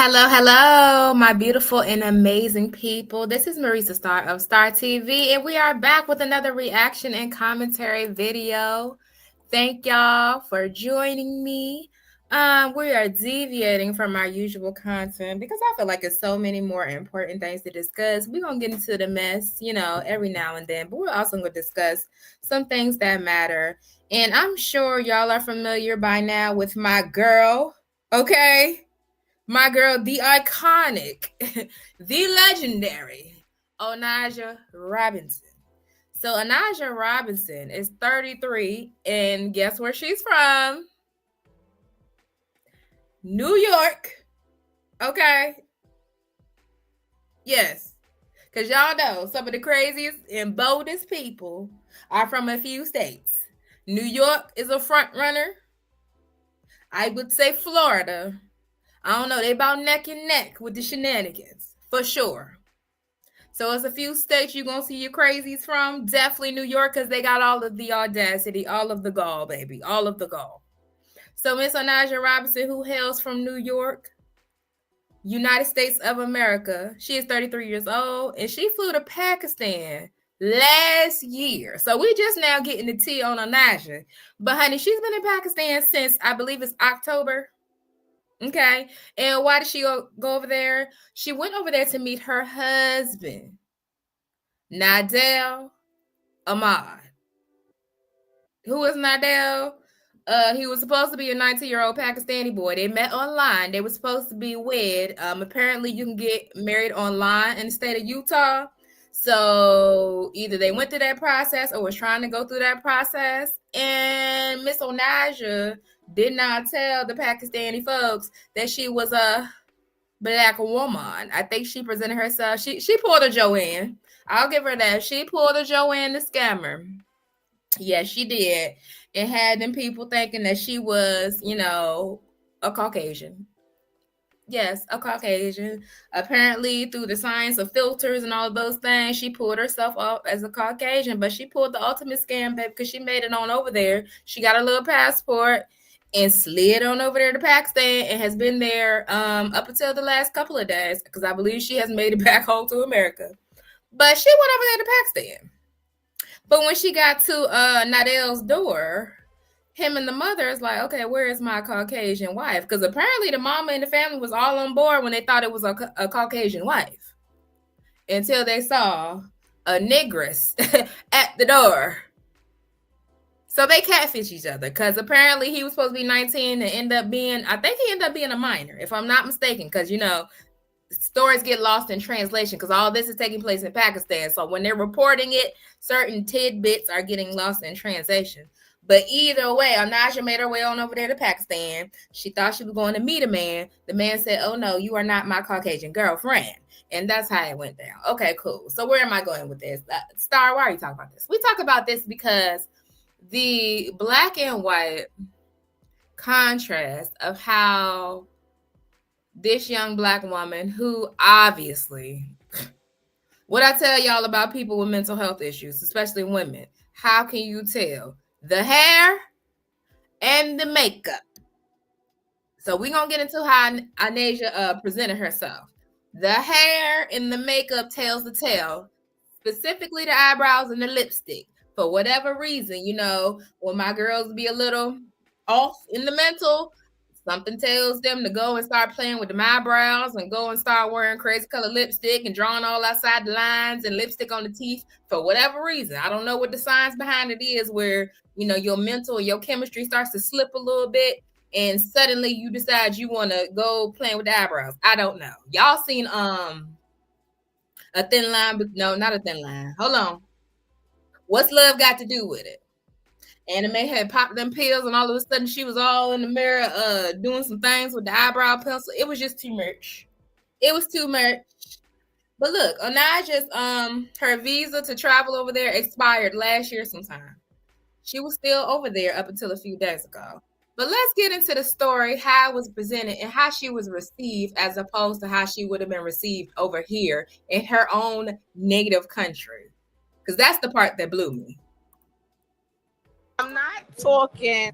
Hello, my beautiful and amazing people. This is Marisa Star of Star TV, and we are back with another reaction and commentary video. Thank y'all for joining me. We are deviating from our usual content because I feel like it's so many more important things to discuss. We're going to get into the mess, every now and then, but we're also going to discuss some things that matter. And I'm sure y'all are familiar by now with my girl, okay? My girl, the iconic, the legendary Onijah Robinson. So Onijah Robinson is 33, and guess where she's from? New York. Okay. Yes. Because y'all know some of the craziest and boldest people are from a few states. New York is a front runner. I would say Florida. I don't know. They about neck and neck with the shenanigans, for sure. So it's a few states you're going to see your crazies from. Definitely New York, because they got all of the audacity, all of the gall, baby, all of the gall. So Miss Onijah Robinson, who hails from New York, United States of America. She is 33 years old, and she flew to Pakistan last year. So we just now getting the tea on Onijah. But honey, she's been in Pakistan since, I believe it's October. Okay. And why did she go over there? She went over there to meet her husband, Nidal Ahmed. Who is Nidal? He was supposed to be a 19-year-old Pakistani boy. They met online. They were supposed to be wed. Apparently, you can get married online in the state of Utah. So either they went through that process or was trying to go through that process. And Miss Onijah did not tell the Pakistani folks that she was a black woman. I think she presented herself. She pulled a Joanne. I'll give her that. She pulled a Joanne the scammer. Yes, she did. And had them people thinking that she was, a Caucasian. Yes, a Caucasian. Apparently, through the science of filters and all of those things, she pulled herself up as a Caucasian. But she pulled the ultimate scam, babe, because she made it on over there. She got a little passport and slid on over there to Pakistan and has been there up until the last couple of days, because I believe she has made it back home to America. But she went over there to Pakistan. But when she got to Nidal's door, him and the mother is like, okay, where is my Caucasian wife? Because apparently the mama and the family was all on board when they thought it was a Caucasian wife, until they saw a negress at the door. So they catfish each other, because apparently he was supposed to be 19 and ended up being a minor, if I'm not mistaken, because, stories get lost in translation because all this is taking place in Pakistan. So when they're reporting it, certain tidbits are getting lost in translation. But either way, Onijah made her way on over there to Pakistan. She thought she was going to meet a man. The man said, oh, no, you are not my Caucasian girlfriend. And that's how it went down. Okay, cool. So where am I going with this? Star, why are you talking about this? We talk about this because the black and white contrast of how this young black woman, who obviously, what I tell y'all about people with mental health issues, especially women, how can you tell? The hair and the makeup. So we're going to get into how Onijah presented herself. The hair and the makeup tells the tale, specifically the eyebrows and the lipstick. For whatever reason, when my girls be a little off in the mental, something tells them to go and start playing with the eyebrows and go and start wearing crazy color lipstick and drawing all outside the lines and lipstick on the teeth for whatever reason. I don't know what the science behind it is, where, your mental, your chemistry starts to slip a little bit and suddenly you decide you want to go playing with the eyebrows. I don't know. Y'all seen a thin line, but no, not a thin line. Hold on. What's love got to do with it? Anime had popped them pills, and all of a sudden she was all in the mirror doing some things with the eyebrow pencil. It was just too much. It was too much. But look, Onijah's her visa to travel over there expired last year sometime. She was still over there up until a few days ago. But let's get into the story, how it was presented and how she was received, as opposed to how she would have been received over here in her own native country. Because that's the part that blew me. I'm not talking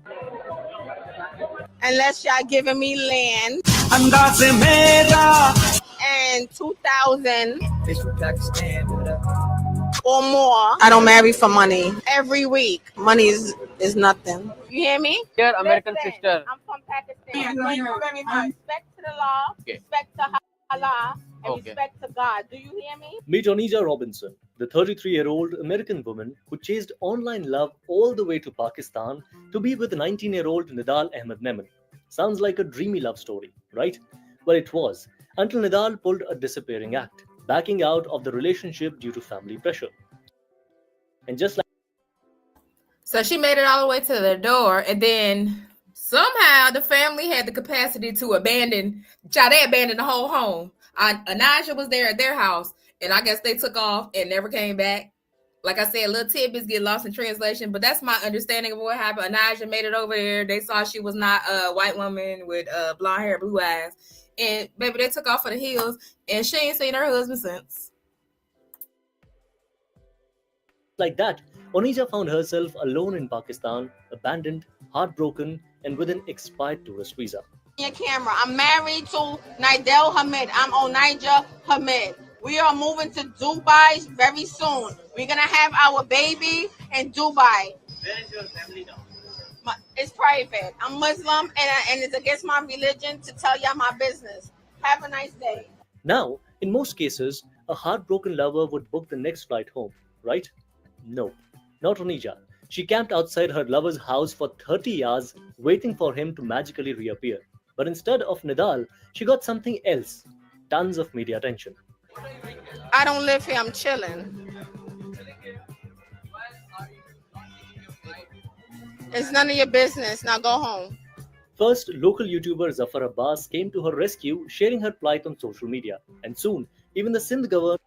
unless y'all giving me land. And 2,000 or more. I don't marry for money. Every week, money is nothing. You hear me? Dear American sister, I'm from Pakistan. Thank you very much. Respect to the law, respect to Allah, and respect to God. Do you hear me? Meet Onijah Robinson, the 33-year-old American woman who chased online love all the way to Pakistan to be with 19-year-old Nidal Ahmed Memon. Sounds like a dreamy love story, right? Well, it was, until Nidal pulled a disappearing act, backing out of the relationship due to family pressure. And just like So she made it all the way to the door, and then somehow the family had the capacity to abandon. They abandoned the whole home. Onijah was there at their house, and I guess they took off and never came back. Like I said, little tidbits get lost in translation, but that's my understanding of what happened. Onijah made it over there. They saw she was not a white woman with blonde hair, blue eyes, and baby, they took off for the hills, and she ain't seen her husband since. like that, Onijah found herself alone in Pakistan, abandoned, heartbroken, and with an expired tourist visa. Your camera. I'm married to Nidal Ahmed. I'm Onijah Ahmed. We are moving to Dubai very soon. We're gonna have our baby in Dubai. where is your family now? It's private. I'm Muslim, and it's against my religion to tell y'all my business. Have a nice day. Now, in most cases, a heartbroken lover would book the next flight home, right? No, not Onijah. She camped outside her lover's house for 30 hours, waiting for him to magically reappear. But instead of Nidal, she got something else, tons of media attention. I don't live here. I'm chilling. It's none of your business. Now go home. First, local YouTuber Zafar Abbas came to her rescue, sharing her plight on social media. And soon, even the Sindh government.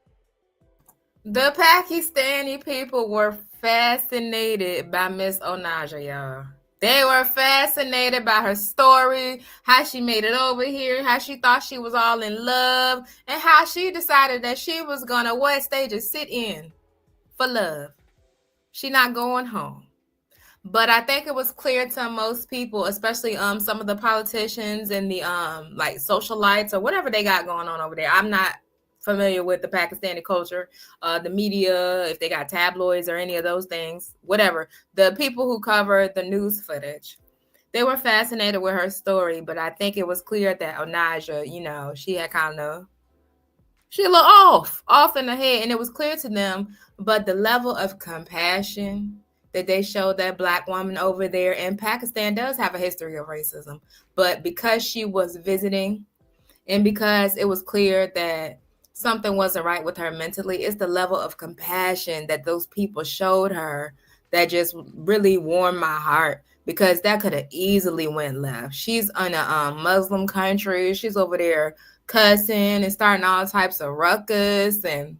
The Pakistani people were fascinated by Miss Onijah, y'all. They were fascinated by her story, how she made it over here, how she thought she was all in love, and how she decided that she was gonna just sit in for love. She not going home. But I think it was clear to most people, especially some of the politicians and the like socialites or whatever they got going on over there. I'm not familiar with the Pakistani culture, the media, if they got tabloids or any of those things, whatever. The people who cover the news footage, they were fascinated with her story, but I think it was clear that Onijah, she had she a little off in the head, and it was clear to them, but the level of compassion that they showed that Black woman over there in Pakistan does have a history of racism, but because she was visiting and because it was clear that something wasn't right with her mentally, it's the level of compassion that those people showed her that just really warmed my heart, because that could have easily went left. She's in a Muslim country. She's over there cussing and starting all types of ruckus and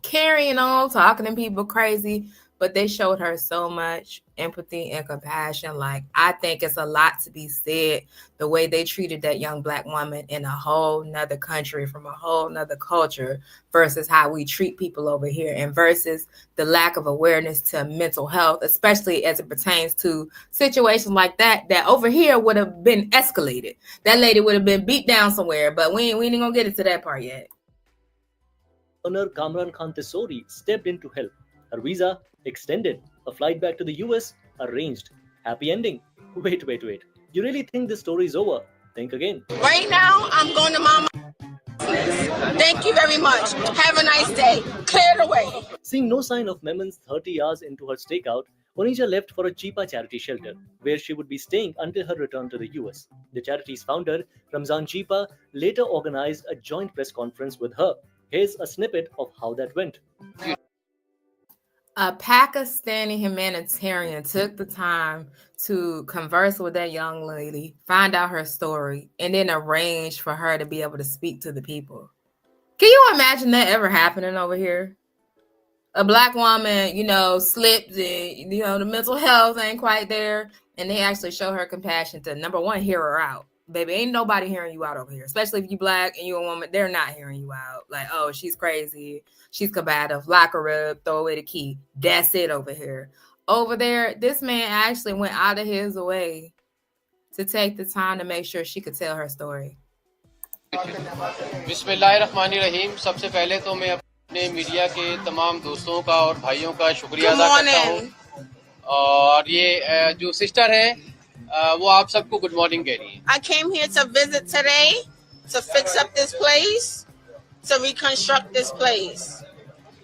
carrying on, talking to people crazy. But they showed her so much empathy and compassion. Like, I think it's a lot to be said, the way they treated that young Black woman in a whole nother country from a whole nother culture versus how we treat people over here, and versus the lack of awareness to mental health, especially as it pertains to situations like that over here would have been escalated. That lady would have been beat down somewhere, but we ain't gonna get into that part yet. Governor Kamran Khan Tesori stepped in to help. Her visa extended, a flight back to the US arranged. Happy ending. Wait. You really think this story is over? Think again. Right now, I'm going to Mama. Thank you very much. Have a nice day. Clear the way. Seeing no sign of Memon's 30 hours into her stakeout, Onijah left for a Chipa charity shelter, where she would be staying until her return to the US. The charity's founder, Ramzan Chipa, later organized a joint press conference with her. Here's a snippet of how that went. A Pakistani humanitarian took the time to converse with that young lady, find out her story, and then arrange for her to be able to speak to the people. Can you imagine that ever happening over here? A Black woman, slipped, and, the mental health ain't quite there, and they actually show her compassion to, number one, hear her out. Baby, ain't nobody hearing you out over here, especially if you Black and you a woman. They're not hearing you out. Like, oh, she's crazy, she's combative, lock her up, throw away the key. That's it over here. Over there, this man actually went out of his way to take the time to make sure she could tell her story. बिस्मिल्लाहिर्रहमानिर्रहीम। सबसे पहले तो मैं अपने media के तमाम दोस्तों का और भाइयों का शुक्रिया Good अदा करता हूँ। morning. और ये जो सिस्टर है वो आप सबको गुड मॉर्निंग कह रही है। I came here to visit today, to fix up this place, to reconstruct this place.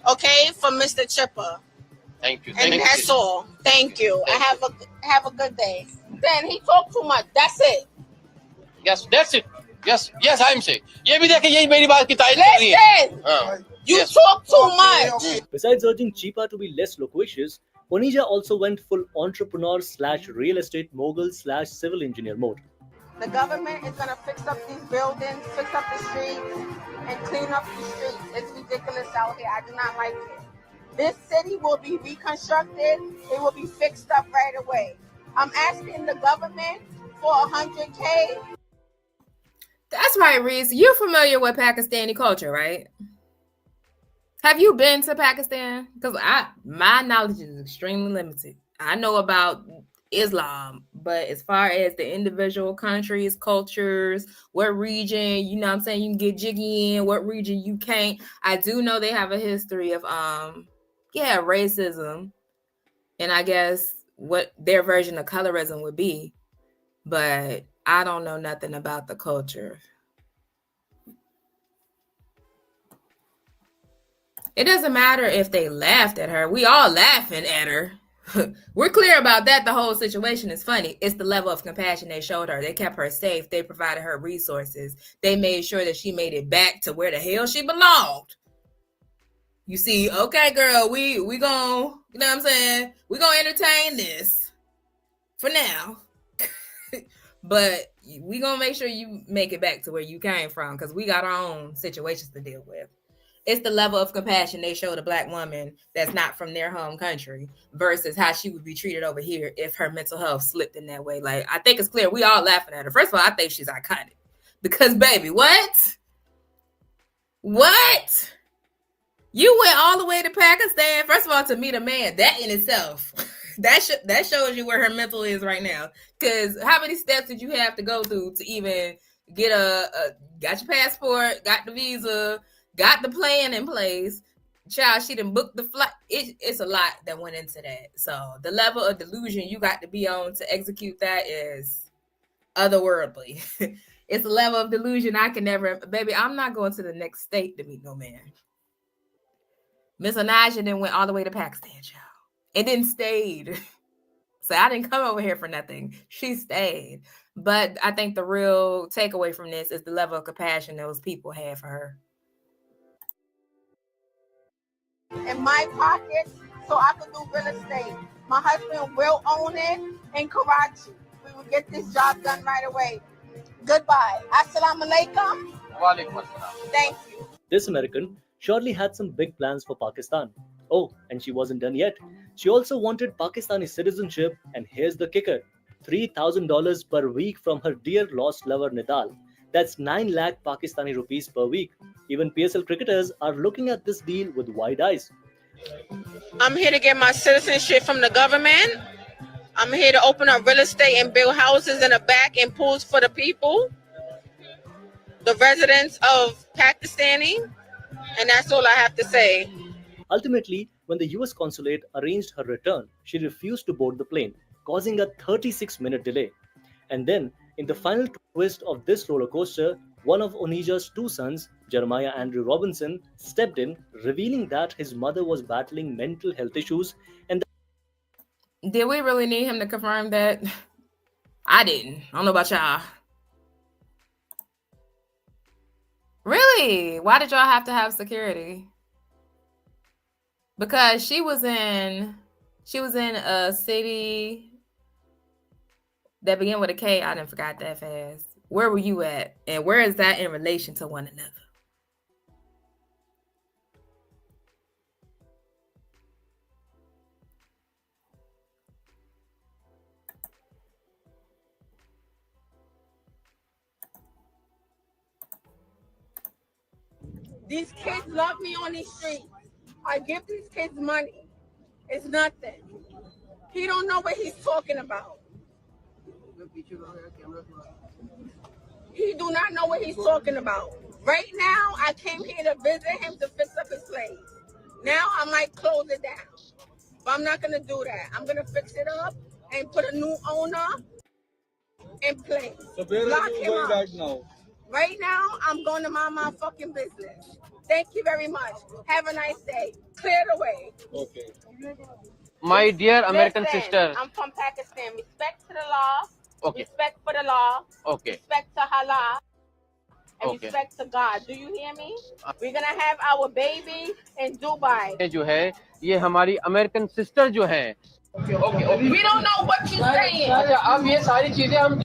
Okay, for Mr. Chipper. Thank you, And thank that's you. all. Thank you. Thank Have a good day. Then he talked too much. That's it. Yes, that's it. Yes, yes, I am से। ये भी देखिए, यही मेरी बात की तारीफ कर रही है। Listen, हाँ, you yes. talk too much. Besides urging Chipa to be less loquacious, Onijah also went full entrepreneur slash real estate mogul slash civil engineer mode. The government is going to fix up these buildings, fix up the streets, and clean up the streets. It's ridiculous out here. I do not like it. This city will be reconstructed. It will be fixed up right away. I'm asking the government for $100K. That's right, Reese. You're familiar with Pakistani culture, right? Have you been to Pakistan? Because my knowledge is extremely limited. I know about Islam, but as far as the individual countries, cultures, what region, you know what I'm saying, you can get jiggy in, what region you can't. I do know they have a history of racism, and I guess what their version of colorism would be, but I don't know nothing about the culture. It doesn't matter if they laughed at her. We all laughing at her. We're clear about that. The whole situation is funny. It's the level of compassion they showed her. They kept her safe. They provided her resources. They made sure that she made it back to where the hell she belonged. You see, okay, girl, we gonna, you know what I'm saying? We gonna entertain this for now. But we gonna make sure you make it back to where you came from, because we got our own situations to deal with. It's the level of compassion they showed a Black woman that's not from their home country versus how she would be treated over here if her mental health slipped in that way. Like, I think it's clear we all laughing at her. First of all, I think she's iconic because, baby, what? You went all the way to Pakistan, first of all, to meet a man. That in itself, that shows you where her mental is right now. Because how many steps did you have to go through to even get got your passport, got the visa, got the plan in place? Child, she done booked the flight. It's a lot that went into that. So the level of delusion you got to be on to execute that is otherworldly. It's a level of delusion I can never, baby, I'm not going to the next state to meet no man. Miss Onijah then went all the way to Pakistan, child, and then stayed. So I didn't come over here for nothing. She stayed. But I think the real takeaway from this is the level of compassion those people had for her. In my pocket, so I could do real estate. My husband will own it in Karachi. We will get this job done right away. Goodbye. Assalamu alaikum. वालेकुम अस्सलाम। Thank you. This American surely had some big plans for Pakistan. Oh, and she wasn't done yet. She also wanted Pakistani citizenship, and here's the kicker: $3,000 per week from her dear lost lover Nidal. That's 9 lakh Pakistani rupees per week. Even PSL cricketers are looking at this deal with wide eyes. I'm here to get my citizenship from the government. I'm here to open up real estate and build houses in the back and pools for the people, the residents of Pakistani, and that's all I have to say. Ultimately, when the US consulate arranged her return, she refused to board the plane, causing a 36-minute delay. And then, in the final twist of this roller coaster, one of Onijah's two sons, Jeremiah Andrew Robinson, stepped in, revealing that his mother was battling mental health issues and Did we really need him to confirm that? I didn't. I don't know about y'all. Really? Why did y'all have to have security? Because she was in a city that began with a K. I didn't forgot that fast. Where were you at? And where is that in relation to one another? These kids love me on these streets. I give these kids money. It's nothing. He don't know what he's talking about. He do not know what he's talking about. Right now, I came here to visit him to fix up his place. Now I might close it down. But I'm not gonna do that. I'm gonna fix it up and put a new owner in place. So where are you going right now? Right now, I'm going to mind my fucking business. Thank you very much. Have a nice day. Clear the way. Okay. My dear American Listen, sister. I'm from Pakistan. Respect to the law. Okay. Respect for the law. Okay. Respect to Allah. And Okay. respect to God. Do you hear me? We're gonna have our baby in Dubai. ये जो है ये हमारी American sister जो है We don't know what you're saying. अच्छा अब ये सारी चीजें हम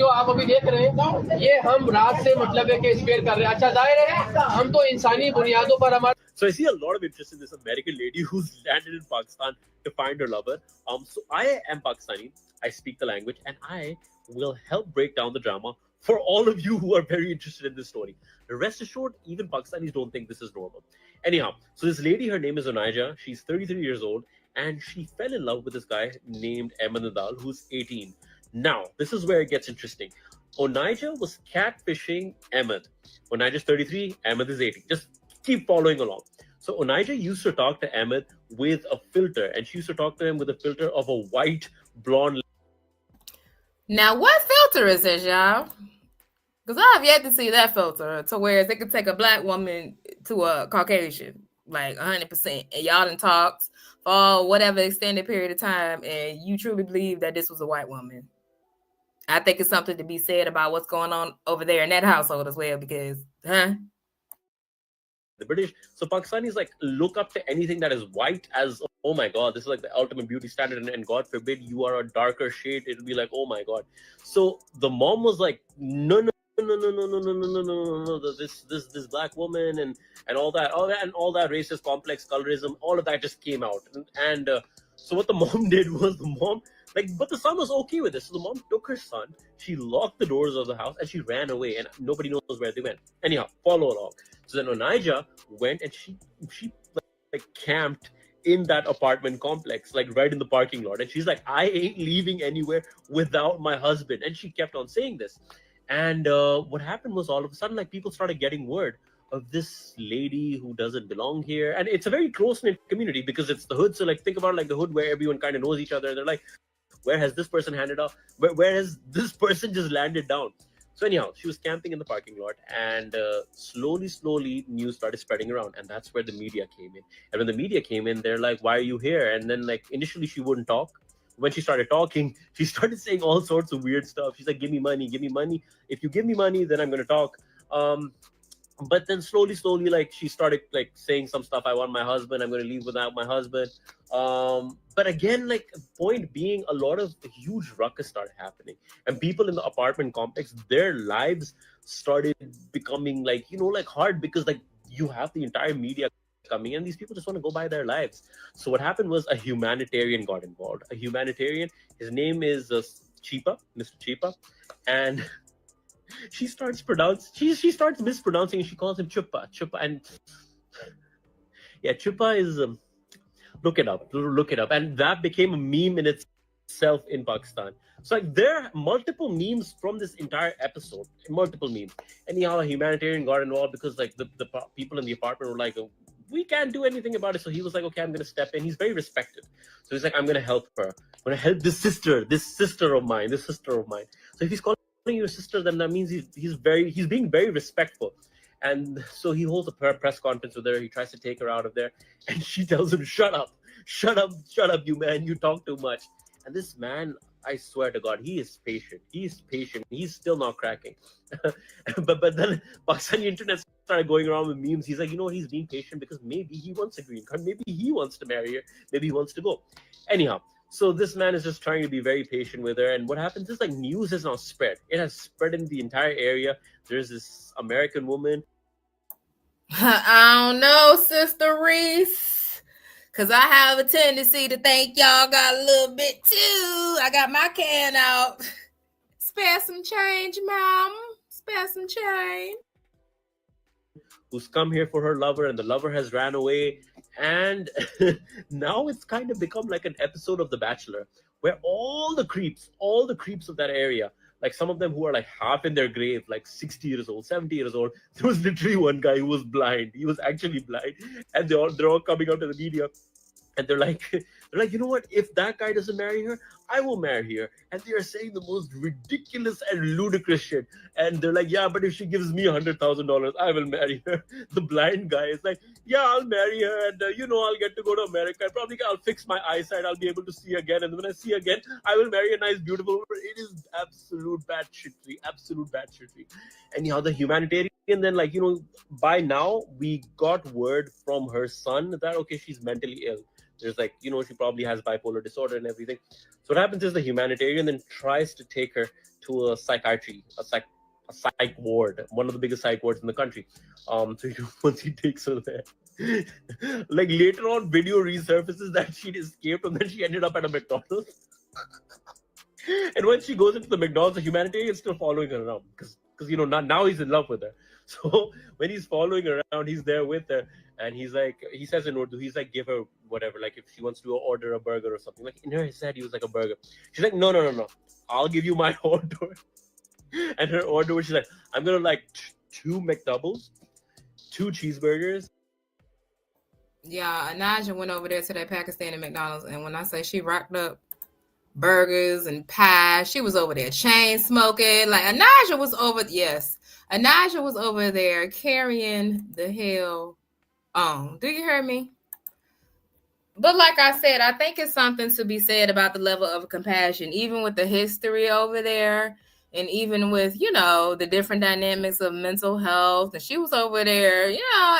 जो आप अभी देख रहे हैं ये हम रात से मतलब है कि स्पेयर कर रहे हैं अच्छा जाहिर है हम तो इंसानी बुनियादों पर हमारे So I see a lot of interest in this American lady who's landed in Pakistan to find her lover. So I am Pakistani. I speak the language, and I will help break down the drama for all of you who are very interested in this story. Rest assured, even Pakistanis don't think this is normal. Anyhow, so this lady, her name is Onijah. She's 33 years old, and she fell in love with this guy named Nidal, who's 18. Now, this is where it gets interesting. Onijah was catfishing Ahmed. Onijah's 33, Ahmed is 18. Just keep following along. So Onijah used to talk to Ahmed with a filter, and she used to talk to him with a filter of a white blonde. Now, what filter is this, y'all? Because I have yet to see that filter to where they could take a black woman to a Caucasian, like 100%. And y'all done talked for whatever extended period of time, and you truly believe that this was a white woman. I think it's something to be said about what's going on over there in that household as well, because, The British. So Pakistanis like look up to anything that is white as, oh my God, this is like the ultimate beauty standard. And God forbid you are a darker shade. It'll be like, oh my God. So the mom was like, no, this black woman and all that racist complex colorism, all of that just came out. And so what the mom did was but the son was okay with this. So the mom took her son, she locked the doors of the house, and she ran away, and nobody knows where they went. Anyhow, follow along. So then Onijah went and she like camped in that apartment complex, like right in the parking lot. And she's like, I ain't leaving anywhere without my husband. And she kept on saying this. And what happened was all of a sudden, like people started getting word of this lady who doesn't belong here. And it's a very close-knit community because it's the hood. So like think about like the hood where everyone kind of knows each other. They're like, where has this person handed off? Where has this person just landed down? So anyhow, she was camping in the parking lot, and slowly news started spreading around, and that's where the media came in. And when the media came in, they're like, why are you here? And then like initially she wouldn't talk. When she started talking, she started saying all sorts of weird stuff. She's like, give me money. If you give me money, then I'm going to talk. But then slowly, like she started like saying some stuff. I want my husband. I'm going to leave without my husband. But again, like point being, a lot of huge ruckus started happening, and people in the apartment complex, their lives started becoming like, like hard because like you have the entire media coming in. These people just want to go by their lives. So what happened was a humanitarian got involved. A humanitarian, his name is Mr. Chipa, and she starts mispronouncing, and she calls him Chupa, and yeah, Chupa is look it up, and that became a meme in itself in Pakistan. So like there are multiple memes from this entire episode, multiple memes. Anyhow, a humanitarian got involved because like the people in the apartment were like, we can't do anything about it. So he was like, okay, I'm going to step in. He's very respected. So he's like, I'm going to help her. I'm going to help this sister of mine. So if he's calling you a sister, then that means he's being very respectful. And so he holds a press conference with her. He tries to take her out of there. And she tells him, shut up, you man. You talk too much. And this man, I swear to God, he is patient. He's still not cracking. but then Pakistani internet started going around with memes. He's like, he's being patient because maybe he wants a green card. Maybe he wants to marry her. Maybe he wants to go. Anyhow, so this man is just trying to be very patient with her. And what happens is like news has now spread. It has spread in the entire area. There's this American woman. I don't know, Sister Reese, because I have a tendency to think y'all got a little bit too. I got my can out. Spare some change, Mom. Spare some change. Who's come here for her lover, and the lover has ran away. And now it's kind of become like an episode of The Bachelor, where all the creeps of that area like some of them who are like half in their grave, like 60 years old, 70 years old. There was literally one guy who was blind. He was actually blind, and they're all coming out to the media, and they're like, you know what? If that guy doesn't marry her, I will marry her. And they are saying the most ridiculous and ludicrous shit. And they're like, yeah, but if she gives me $100,000, I will marry her. The blind guy is like, yeah, I'll marry her, and I'll get to go to America. And probably I'll fix my eyesight. I'll be able to see again, and when I see again, I will marry a nice, beautiful woman. It is absolute bad shittery, absolute bad shittery. Anyhow, the humanitarian then, like, by now we got word from her son that okay, she's mentally ill. There's like, she probably has bipolar disorder and everything. So what happens is the humanitarian then tries to take her to a psychiatry, a psych ward, one of the biggest psych wards in the country. So once he takes her there, like later on, video resurfaces that she'd escaped and then she ended up at a McDonald's. And when she goes into the McDonald's, the humanitarian is still following her around because now he's in love with her. So when he's following her around, he's there with her, and he says in Urdu, he's like, give her whatever, like if she wants to order a burger or something. Like in her head, he was like a burger. She's like, no, I'll give you my order. And her order, she's like, I'm gonna like 2 McDoubles, 2 cheeseburgers. Yeah, Onijah went over there to that Pakistani McDonald's, and when I say she rocked up burgers and pies, she was over there chain smoking. Like Onijah was over there carrying the hell on. Do you hear me? But like I said, I think it's something to be said about the level of compassion, even with the history over there, and even with, the different dynamics of mental health. And she was over there,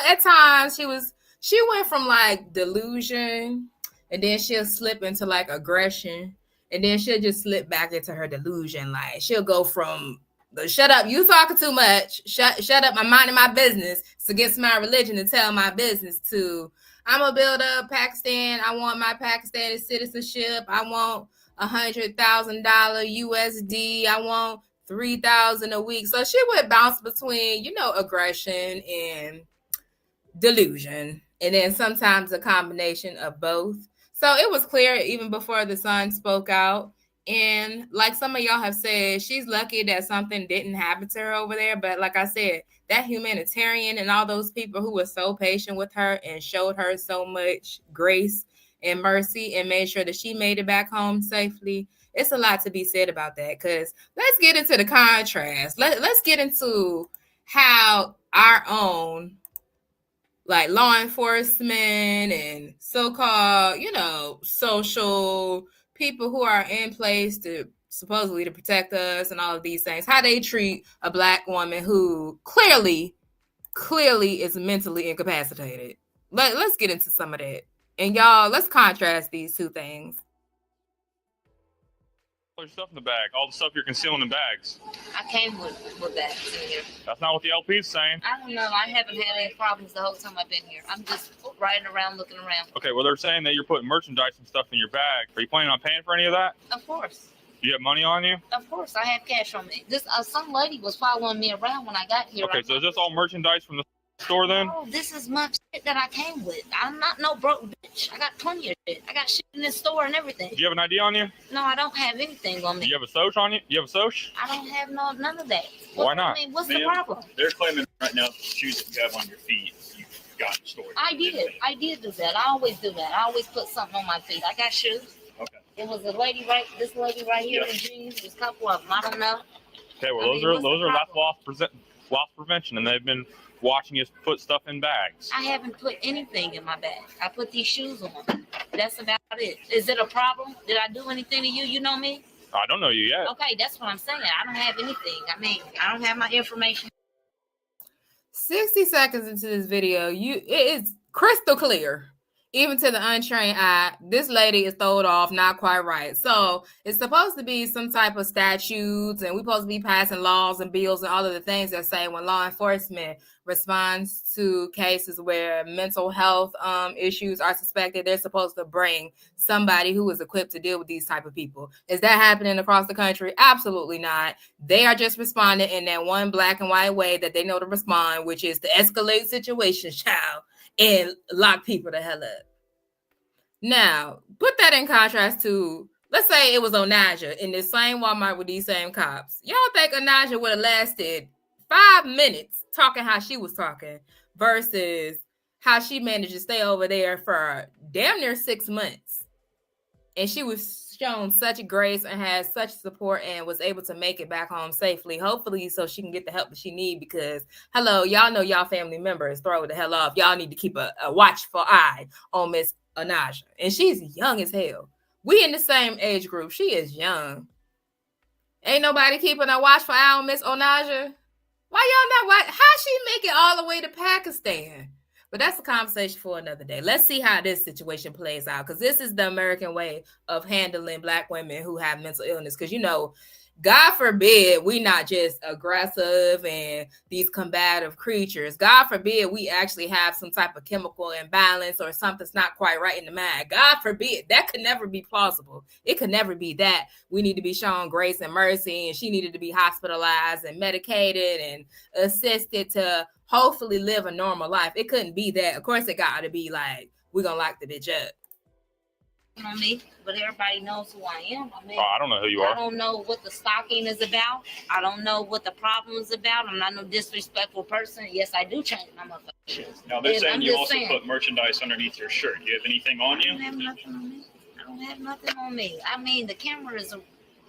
at times she went from like delusion, and then she'll slip into like aggression, and then she'll just slip back into her delusion. Like she'll go from shut up, you talking too much, shut up, I'm minding my business, it's against my religion to tell my business, to I'm gonna build up Pakistan, I want my Pakistani citizenship, I want $100,000 USD, I want $3,000 a week. So she would bounce between, aggression and delusion, and then sometimes a combination of both. So it was clear even before the son spoke out. And like some of y'all have said, she's lucky that something didn't happen to her over there. But like I said, that humanitarian and all those people who were so patient with her and showed her so much grace and mercy and made sure that she made it back home safely. It's a lot to be said about that, because let's get into the contrast. Let's get into how our own like law enforcement and so-called, social people who are in place to supposedly to protect us and all of these things, how they treat a Black woman who clearly is mentally incapacitated. Let's get into some of that. And y'all, let's contrast these two things. All your stuff in the bag, all the stuff you're concealing in bags. I came with bags in here. That's not what the LP's saying. I don't know. I haven't had any problems the whole time I've been here. I'm just riding around, looking around. Okay, well, they're saying that you're putting merchandise and stuff in your bag. Are you planning on paying for any of that? Of course. You have money on you? Of course, I have cash on me. This some lady was following me around when I got here. Okay, so is this all merchandise from the store then? Oh, this is my shit that I came with. I'm not no broke bitch. I got plenty of shit. I got shit in this store and everything. Do you have an ID on you? No, I don't have anything on me. Do you have a SOCH on you? You have a SOCH? I don't have none of that. Why not? I mean, what's the problem? They're claiming right now the shoes that you have on your feet, you got in storage. I did do that. I always do that. I always put something on my feet. I got shoes. Okay. It was this lady right here in jeans. There's a couple of them. I don't know. Okay, well, that's loss prevention, and they've been watching you put stuff in bags. I haven't put anything in my bag. I put these shoes on. That's about it. Is it a problem? Did I do anything to you? You know me? I don't know you yet. Okay, that's what I'm saying. I don't have anything. I mean, I don't have my information. 60 seconds into this video, it is crystal clear. Even to the untrained eye, this lady is throwed off not quite right. So it's supposed to be some type of statutes, and we're supposed to be passing laws and bills and all of the things that say when law enforcement responds to cases where mental health issues are suspected, they're supposed to bring somebody who is equipped to deal with these type of people. Is that happening across the country? Absolutely not. They are just responding in that one black and white way that they know to respond, which is to escalate situations, child, and lock people the hell up. Now, put that in contrast to let's say it was Onijah in the same Walmart with these same cops. Y'all think Onijah would have lasted 5 minutes talking how she was talking versus how she managed to stay over there for damn near 6 months? And she was shown such grace and had such support and was able to make it back home safely, hopefully so she can get the help that she need, because hello, y'all know y'all family members throw the hell off. Y'all need to keep a watchful eye on Miss Onijah. And she's young as hell. We in the same age group. She is young. Ain't nobody keeping a watchful eye on Miss Onijah. Why y'all not? How she make it all the way to Pakistan? But that's a conversation for another day. Let's see how this situation plays out, because this is the American way of handling Black women who have mental illness. Because, you know, God forbid we not just aggressive and these combative creatures. God forbid we actually have some type of chemical imbalance or something's not quite right in the mind. God forbid. That could never be plausible. It could never be that. We need to be shown grace and mercy, and she needed to be hospitalized and medicated and assisted to hopefully live a normal life. It couldn't be that. Of course, it got to be like, we're going to lock the bitch up. On me, but everybody knows who I am. I mean, I don't know who you are. I don't know what the stalking is about. I don't know what the problem is about. I'm not no disrespectful person. Yes, I do change my motherfucking shoes. Now they're saying you also put merchandise underneath your shirt. Do you have anything on you? I don't have nothing on me. I don't have nothing on me. I mean, the camera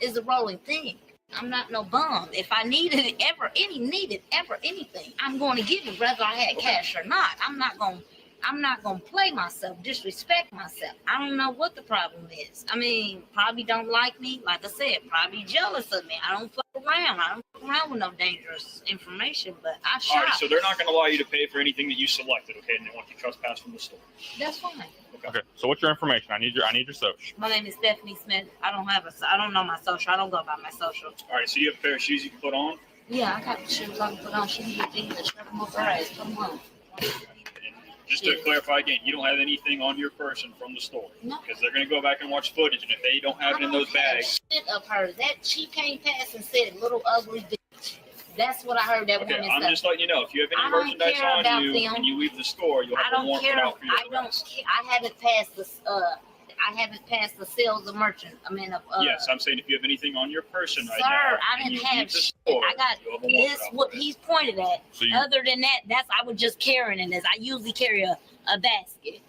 is a rolling thing. I'm not no bum. If I needed anything, I'm going to give it, whether I had cash or not. I'm not going to play myself, disrespect myself. I don't know what the problem is. I mean, probably don't like me. Like I said, probably jealous of me. I don't fuck around. I don't fuck around with no dangerous information, but I shop. All right, so they're not going to allow you to pay for anything that you selected, okay? And they want you to trespass from the store. That's fine. Okay. So what's your information? I need your social. My name is Stephanie Smith. I don't know my social. I don't go by my social. All right, so you have a pair of shoes you can put on? Yeah, I got the shoes I can put on. She can get these and strap them up her ass. Put them on. Just to clarify again, you don't have anything on your person from the store. No. Because they're going to go back and watch footage, and if they don't have it in those bags. Shit of her. That she came past and said, "Little ugly bitch." That's what I heard that woman say. I'm just letting you know, if you have any merchandise on you and you leave the store, you'll have a warrant put out for you. I don't care. I haven't passed the sales of merchant. Yes, I'm saying if you have anything on your person right now. Sir, I didn't have shit. I got this. What he's pointed at. So other than that, I was just carrying in this. I usually carry a basket.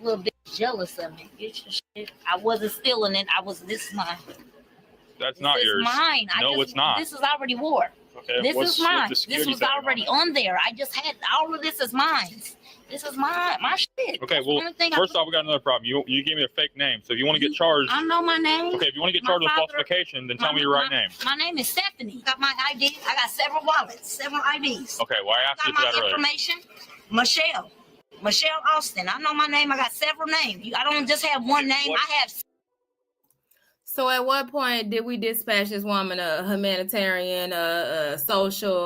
A little bit jealous of me. Get your shit. I wasn't stealing it. This is mine. That's not yours. Mine. No, it's not. This is already war. Okay, this is mine. This was already on there. I just had all of this is mine. This is my shit. Okay, well, first off, we got another problem. You gave me a fake name, so if you want to get charged, I know my name. Okay, if you want to get charged with falsification, then tell me your right name. My name is Stephanie. Got my ID. I got several wallets, several IDs. Okay, well, I asked you for that earlier. Information. Michelle Austin. I know my name. I got several names. I don't just have one name. I have. So at what point did we dispatch this woman a humanitarian, social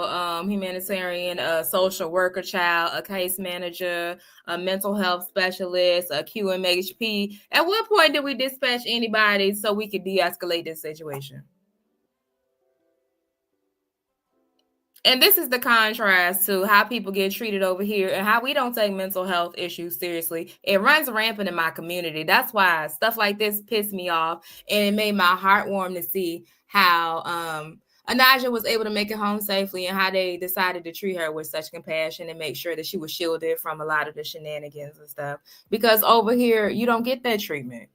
worker child, a case manager, a mental health specialist, a QMHP? At what point did we dispatch anybody so we could de-escalate this situation? And this is the contrast to how people get treated over here and how we don't take mental health issues seriously. It runs rampant in my community. That's why stuff like this pissed me off. And it made my heart warm to see how Onijah was able to make it home safely and how they decided to treat her with such compassion and make sure that she was shielded from a lot of the shenanigans and stuff. Because over here, you don't get that treatment.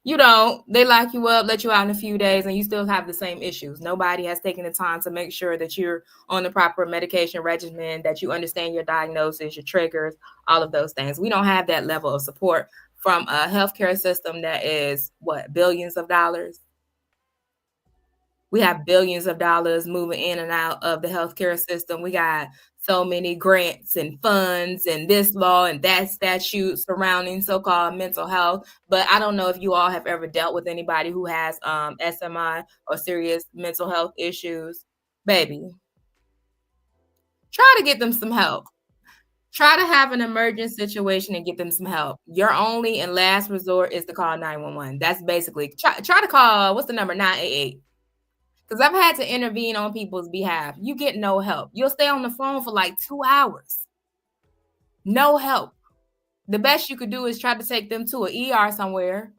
You don't. They lock you up, let you out in a few days, and you still have the same issues. Nobody has taken the time to make sure that you're on the proper medication regimen, that you understand your diagnosis, your triggers, all of those things. We don't have that level of support from a healthcare system that is, billions of dollars? We have billions of dollars moving in and out of the healthcare system. We got so many grants and funds and this law and that statute surrounding so-called mental health. But I don't know if you all have ever dealt with anybody who has SMI or serious mental health issues. Baby, try to get them some help. Try to have an emergent situation and get them some help. Your only and last resort is to call 911. That's basically, try to call, what's the number, 988. Because I've had to intervene on people's behalf. You get no help. You'll stay on the phone for like 2 hours. No help. The best you could do is try to take them to an ER somewhere.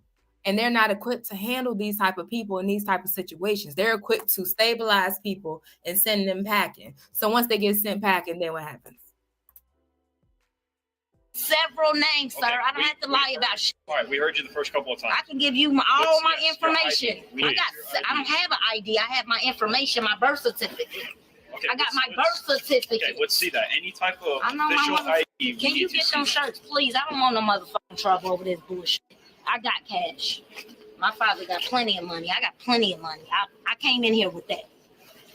and they're not equipped to handle these type of people in these type of situations. They're equipped to stabilize people and send them packing. So once they get sent packing, then what happens? Several names, sir. I don't have to lie about shit. All right, we heard you the first couple of times. I can give you all my information. I don't have an ID. I have my information, my birth certificate. Okay, I got my birth certificate. Okay, let's see that. Any type of I know official ID. Can you get them shirts, please? I don't want no motherfucking trouble over this bullshit. I got cash. My father got plenty of money. I got plenty of money. I came in here with that.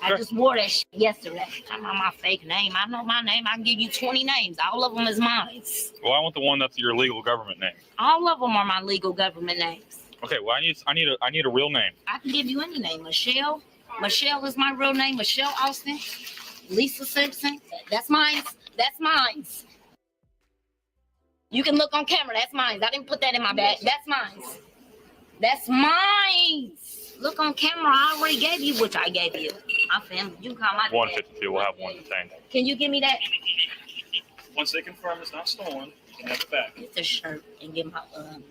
I just wore that shit yesterday. I know my fake name. I know my name. I can give you 20 names. All of them is mine. Well, I want the one that's your legal government name. All of them are my legal government names. Okay. Well, I need a real name. I can give you any name. Michelle. Michelle is my real name. Michelle Austin. Lisa Simpson. That's mine. That's mine. You can look on camera. That's mine. I didn't put that in my bag. That's mine. That's mine. Look on camera. I already gave you what I gave you. My family. You can call my 152. We'll have one detained. Can you give me that? Once they confirm it's not stolen, you can have it back. Get the shirt and get my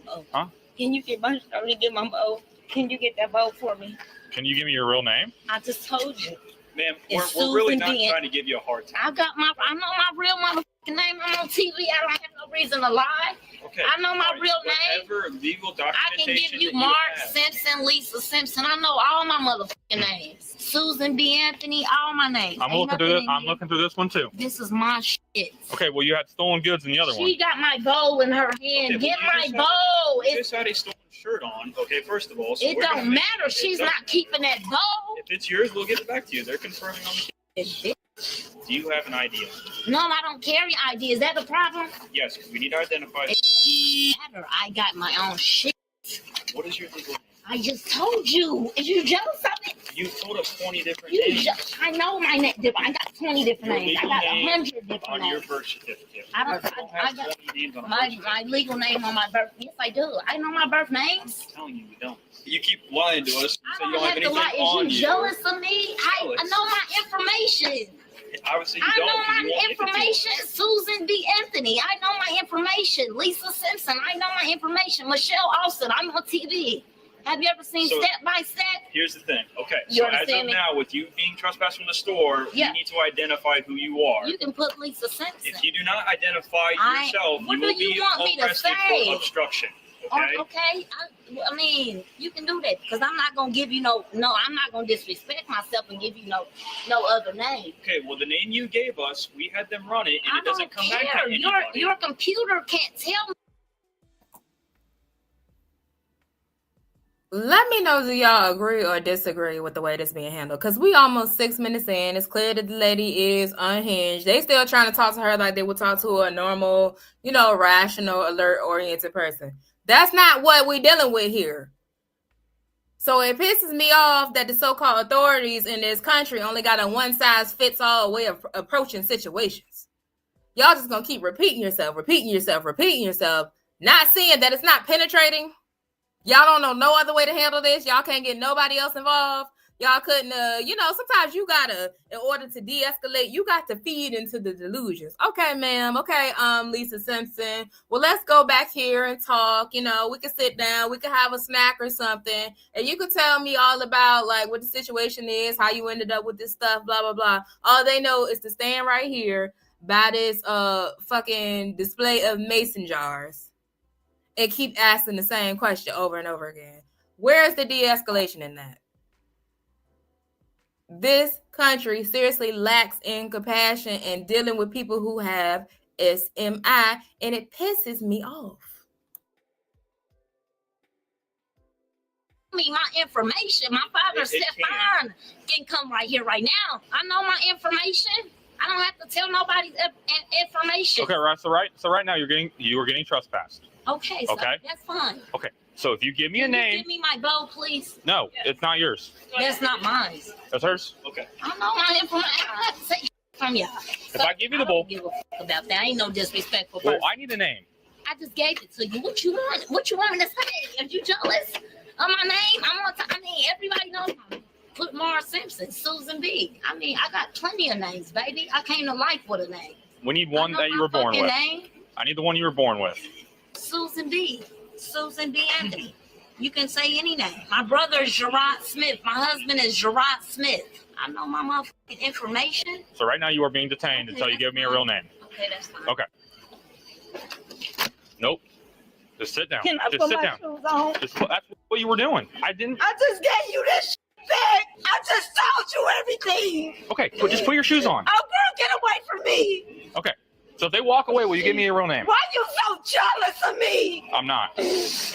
bow. Huh? Can you get my shirt and get my bow? Can you get that bow for me? Can you give me your real name? I just told you. Ma'am, we're really not trying to give you a hard time. I know my real motherfucking name. I'm on TV. I don't have no reason to lie. Okay. I know my real name. Whatever legal I can documentation give you that Mark have. Simpson, Lisa Simpson. I know all my motherfucking names. Susan B. Anthony, all my names. I'm Ain't looking through nothing this. in I'm here. looking through this one too. This is my shit. Okay. Well, you had stolen goods in the other one. She got my bow in her hand. Okay, Get well, my you bow. You just had a stolen shirt on. Okay, first of all. So It we're gonna don't make- matter. it She's doesn't not keeping that bow. If it's yours, we'll get it back to you. They're confirming on the. Do you have an ID? No, I don't carry ID. Is that the problem? Yes, because we need to identify. It doesn't matter. I got my own shit. What is your legal name? I just told you. Is you jealous of it? You told us 20 different names. I know my name. I got 20 different Your names. I legal got name 100 different on your names. birth certificate. I don't have got 20 names on a my birth certificate. legal name on my birth. Yes, I do. I know my birth names. I'm telling you, you don't. You keep lying to us. You I say you don't don't have have to anything lie. on Is you you. jealous of me? I Jealous. know my information. Obviously, you I don't. know 'cause you my won't give it to information. us. Susan B. Anthony. I know my information. Lisa Simpson. I know my information. Michelle Austin. I'm on TV. Have you ever seen So- Step by Step? Here's the thing. Okay, You so as of understand me? now, with you being trespassed from the store, Yeah. you need to identify who you are. You can put Lisa Simpson. If you do not identify yourself, what you do will you be want me to arrested say? for obstruction. Oh, Okay? okay. I mean, you can do that because I'm not gonna give you no. I'm not gonna disrespect myself and give you no other name. Okay, well, the name you gave us, we had them run it, and I it doesn't don't come back to care. anybody. Your computer can't tell me. Let me know, do y'all agree or disagree with the way this being handled? Because we almost 6 minutes in. It's clear that the lady is unhinged. They still trying to talk to her like they would talk to a normal, rational, alert-oriented person. That's not what we're dealing with here. So it pisses me off that the so-called authorities in this country only got a one-size-fits-all way of approaching situations. Y'all just gonna keep repeating yourself, not seeing that it's not penetrating. Y'all don't know no other way to handle this. Y'all can't get nobody else involved. Y'all couldn't, sometimes you gotta, in order to de-escalate, you got to feed into the delusions. Okay, ma'am. Okay, Lisa Simpson. Well, let's go back here and talk. We can sit down. We can have a snack or something. And you could tell me all about, like, what the situation is, how you ended up with this stuff, blah, blah, blah. All they know is to stand right here by this fucking display of mason jars and keep asking the same question over and over again. Where's the de-escalation in that? This country seriously lacks in compassion and dealing with people who have SMI, and it pisses me off. Me my information. My father said, "Fine, can come right here, right now." I know my information. I don't have to tell nobody information. Okay, right. So right now you are getting trespassed. Okay, so Okay. that's fine. Okay. So if you give me a Can you name, give me my bow, please. no, it's not yours. That's not mine. That's hers. Okay. I know my information. I don't have to say from you. If I give you the I bowl, don't give a fuck about that. I ain't no disrespectful well, person. I need a name. I just gave it to you. What you want? What you want me to say? If you jealous of my name, everybody knows me. Put Mara Simpson, Susan B. I got plenty of names, baby. I came to life with a name. We need one I know that you my were born fucking with. name. I need the one you were born with. Susan B. Susan B. Anthony. You can say any name. My brother is Gerard Smith. My husband is Gerard Smith. I know my motherfucking information. So right now you are being detained until you give me a real name. Okay, that's fine. Okay. Nope. Just sit down. Can I Just put sit my down. shoes on? That's what you were doing. I just gave you this shit back. I just told you everything. Okay, just put your shoes on. Oh, girl, get away from me. Okay. So if they walk away, will you give me a real name? Why you so jealous of me? I'm not. I'm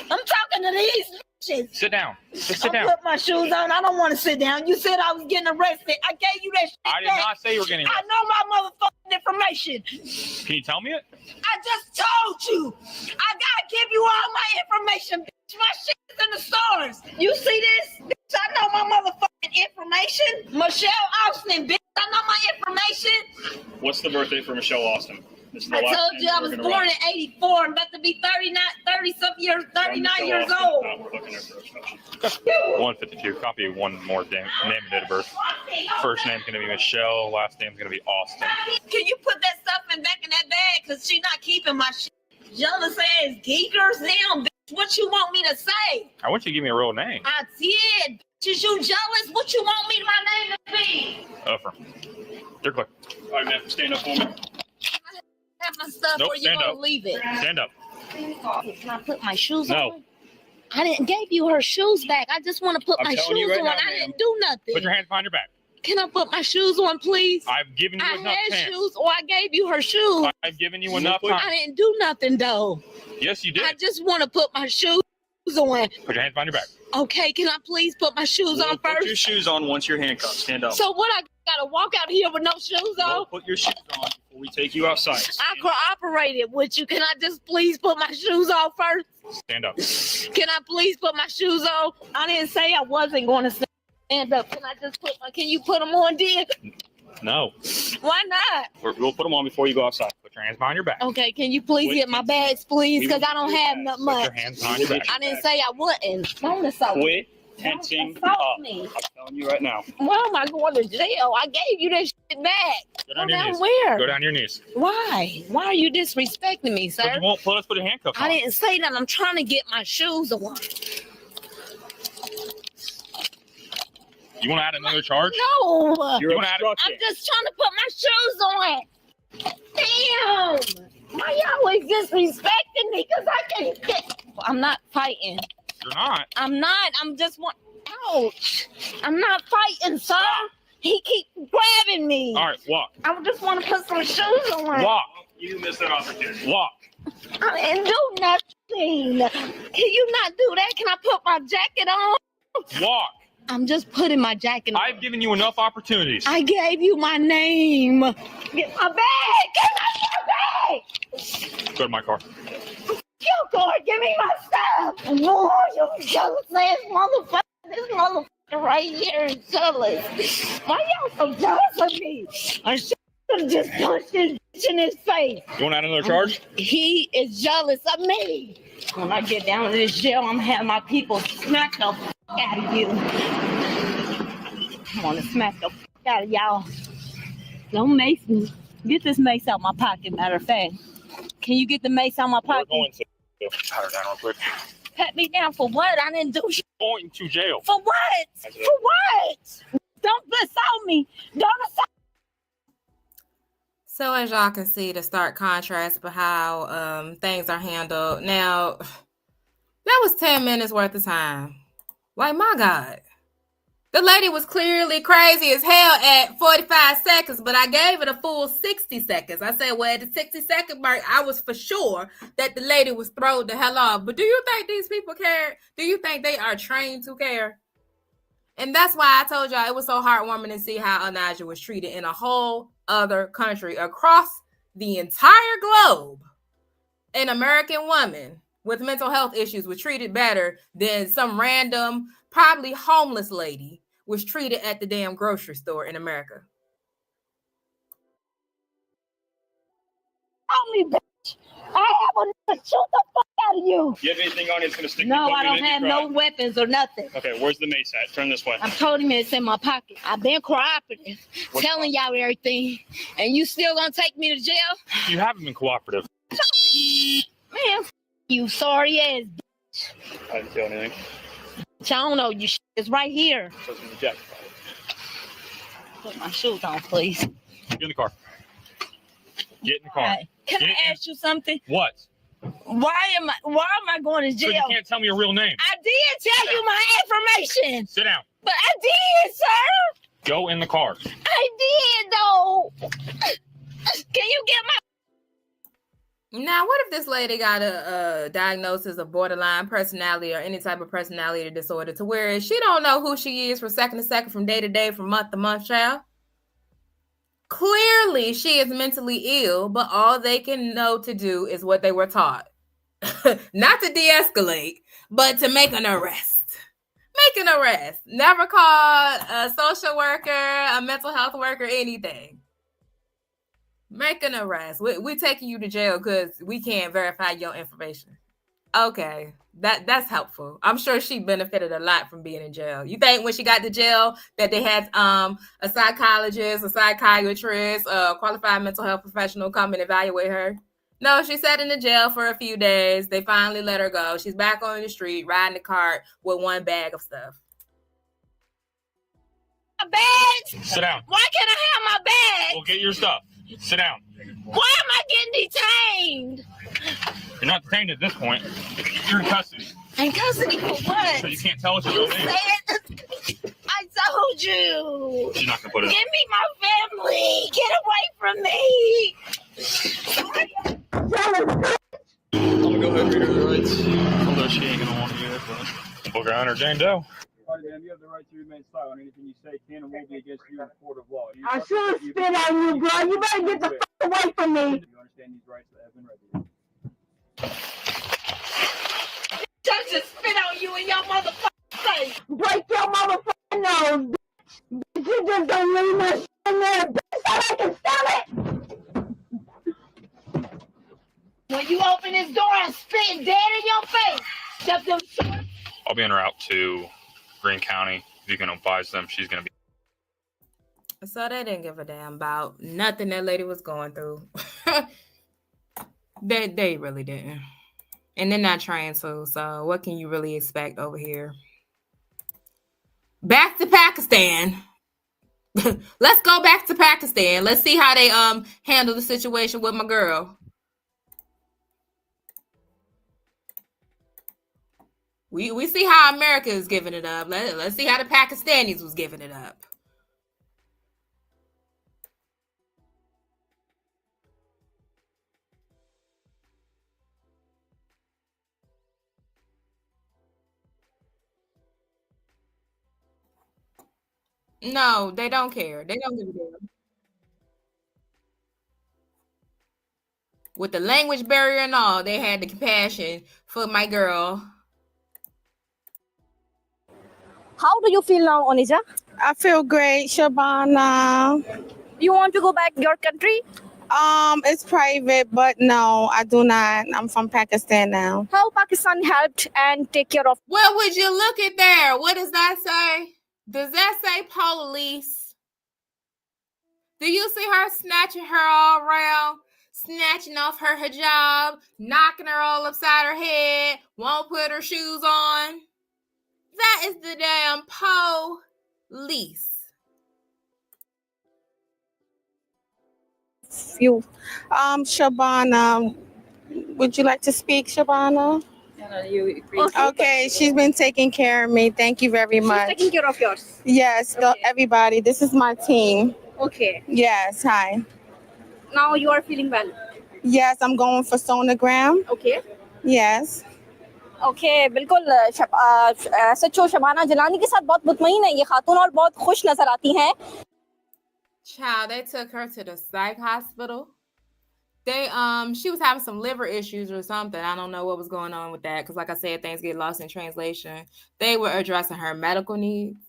talking to these bitches. Sit down. Just sit down. Put my shoes on. I don't want to sit down. You said I was getting arrested. I gave you that shit I did back. not say you were getting I arrested. know my motherfucking information. Can you tell me it? I just told you. I gotta give you all my information, bitch. My shit is in the stores. You see this? Bitch, I know my motherfucking information. Michelle Austin, bitch. I know my information. What's the birthday for Michelle Austin? This is the I last told name you I we're was gonna born run. in 84. I'm about to be 30-something years, 39 Michelle years Austin. old. We're looking at first question. 152. Copy one more name and date of birth. First name's gonna be Michelle. Last name's gonna be Austin. Can you put that stuff back in that bag? Because she's not keeping my shit. Jealous ass geekers. Damn, bitch. What you want me to say? I want you to give me a real name. I did. Is you jealous? What you want me my name to be? You're clear. All right, man. Stand up for me. Have my stuff Nope, or you stand gonna up. leave it? Stand up. Can I put my shoes No. on? I didn't give you her shoes back. I just want to put I'm my telling you shoes right on. now, I ma'am. didn't do nothing. Put your hands behind your back. Can I put my shoes on, please? I've given you I enough had chance. shoes, or I gave you her shoes. I've given you enough I time. didn't do nothing though. Yes, you did. I just want to put my shoes on. Put your hands behind your back. Okay, can I please put my shoes on Put first? your shoes on once you're handcuffed. Stand up. So what? I gotta walk out here with no shoes on? Put your shoes on before we take you outside. I cooperated with you. Can I just please put my shoes on first? Stand up. Can I please put my shoes on? I didn't say I wasn't going to stand up. Can I just can you put them on, dear? No. Why not? We'll put them on before you go outside. Put your hands behind your back. Okay, can you please Wait, get my bags, please? Because I don't have that Put much. your hands behind your back. I didn't say I wouldn't. Don't assault me. Quit tensing Don't assault up. me. I'm telling you right now. Why am I going to jail? I gave you that shit back. Go down your knees. Where? Go down your knees. Why? Why are you disrespecting me, But sir? you won't put your handcuffs on. I didn't say that. I'm trying to get my shoes on. You want to add another charge? No. You're You wanna add- obstructing. I'm just trying to put my shoes on. Damn. Why you always disrespecting me? Because I can't get... I'm not fighting. You're not. I'm not. I'm just one... Ouch. I'm not fighting, sir. He keeps grabbing me. All right, walk. I just want to put some shoes on. Walk. You missed that opportunity. Walk. I didn't do nothing. Can you not do that? Can I put my jacket on? Walk. I'm just putting my jacket on. I've given you enough opportunities. I gave you my name. Get my bag. Get my bag. Go to my car. You go give me my stuff. Oh, you jealous ass motherfucker. This motherfucker right here is jealous. Why y'all so jealous of me? I should have just punched this bitch in his face. You want to add another charge? He is jealous of me. When I get down to this jail, I'm gonna have my people smack the fuck out of you. I wanna smack the fuck out of y'all. Don't mace me. Get this mace out my pocket, matter of fact. Can you get the mace out my We're pocket? going to pat her down real quick. Pat me down for what? I didn't do shit. Going to jail. For what? For what? Don't assault me. Don't assault. So as y'all can see, the stark contrast of how things are handled. Now, that was 10 minutes worth of time. Like, my God. The lady was clearly crazy as hell at 45 seconds, but I gave it a full 60 seconds. I said, well, at the 60-second mark, I was for sure that the lady was thrown the hell off. But do you think these people care? Do you think they are trained to care? And that's why I told y'all it was so heartwarming to see how Onijah was treated in a whole other country across the entire globe. An American woman with mental health issues was treated better than some random, probably homeless lady was treated at the damn grocery store in America. Tell me, bitch. I have a shoot the fuck out of you. You have anything on you that's gonna stick? No, you, I don't have no weapons or nothing. Okay, where's the mace at? Turn this way. I told him it's in my pocket. I've been cooperative, telling y'all everything, and you still gonna take me to jail? You haven't been cooperative. Man, you sorry ass bitch. I didn't kill anything. I don't know. You it's right here. So it's in the jacket. Put my shoes on, please. Get in the car. Get in the car. Right. Can I ask you something? What? Why am I going to So you jail? can't tell me your real name. I did tell you my information. Sit down. But I did, sir. Go in the car. I did, though. Can you get my... Now, what if this lady got a diagnosis of borderline personality or any type of personality disorder to where she don't know who she is from second to second, from day to day, from month to month, child? Clearly, she is mentally ill, but all they can know to do is what they were taught. Not to de-escalate, but to make an arrest. Make an arrest. Never call a social worker, a mental health worker, anything. Make an arrest. We're taking you to jail because we can't verify your information. Okay, that's helpful. I'm sure she benefited a lot from being in jail. You think when she got to jail that they had a psychologist, a psychiatrist, a qualified mental health professional come and evaluate her? No, she sat in the jail for a few days. They finally let her go. She's back on the street riding the cart with one bag of stuff. My bag? Sit down. Why can't I have my bag? Well, get your stuff. Sit down. Why am I getting detained? You're not detained at this point. You're in custody. In custody for what? So you can't tell us your You real name. said I told you. She's not gonna put it. Give me my family. Get away from me. I'm gonna go ahead and read her the rights. Although she ain't gonna want to hear it, but Booker Hunter, Jane Doe. Right, ma'am, you have the right to remain silent. Anything you say can and will be against you in a court of law. I should spit on you, bro. You better get the fuck away from me. You understand these rights that have been read to you? Judge just spit on you in your motherfucking face. Break your motherfucking nose, bitch. You just don't leave my shit in there, bitch, so I can smell it. When you open this door, I'm spitting dead in your face. Shut them short. I'll be en route to Greene County. If you can advise them, she's gonna be. So they didn't give a damn about nothing that lady was going through. They really didn't. And they're not trying to. So what can you really expect over here? Back to Pakistan. Let's go back to Pakistan. Let's see how they handle the situation with my girl. We see how America is giving it up. Let's see how the Pakistanis was giving it up. No, they don't care. They don't give a damn. With the language barrier and all, they had the compassion for my girl. How do you feel now, Onijah? I feel great, Shabana. You want to go back your country? It's private, but no, I do not. I'm from Pakistan now. How Pakistan helped and take care of? Well, would you look at there? What does that say? Does that say police? Do you see her snatching her all around, snatching off her hijab, knocking her all upside her head, won't put her shoes on? That is the damn police. You, Shabana, would you like to speak, Shabana? Okay, she's been taking care of me. Thank you very much. She's taking care of yours. Yes, everybody. This is my team. Okay. Yes, hi. Now you are feeling well. Yes, I'm going for sonogram. Okay. Yes. Okay बिल्कुल सच्चो शबाना जलानी के साथ बहुत मुतमईन है ये खातून और बहुत खुश नजर आती हैं. Child, they took her to the psych hospital. She was having some liver issues or something. I don't know what was going on with that because, like I said, things get lost in translation. They were addressing her medical needs,